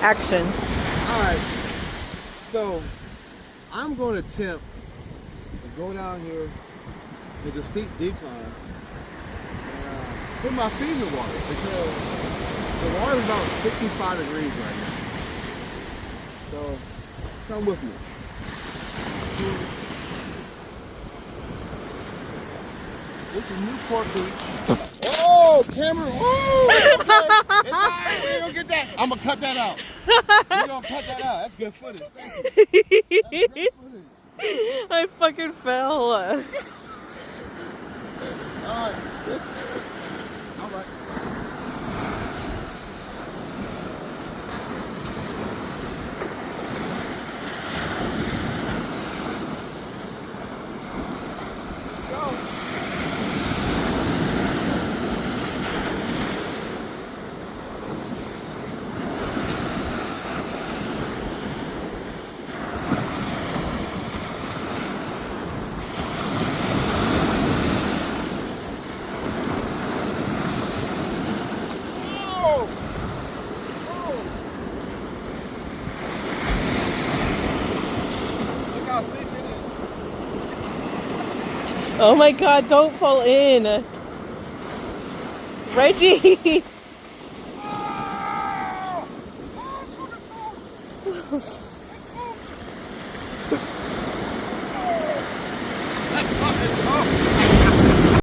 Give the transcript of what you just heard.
Action. Alright, so I'm going to attempt to go down here. It's a steep decline and put my feet in the water because the water is about 65 degrees right now. So come with me. It's a Newport Beach. Oh, camera! Oh, okay. It's all right. We ain't gonna get that. I'm gonna cut that out. We're gonna cut that out. That's good footage. Thank you. That's great footage. I fucking fell. All right. All right. Go. Oh my god, don't fall in. Reggie! That's fucking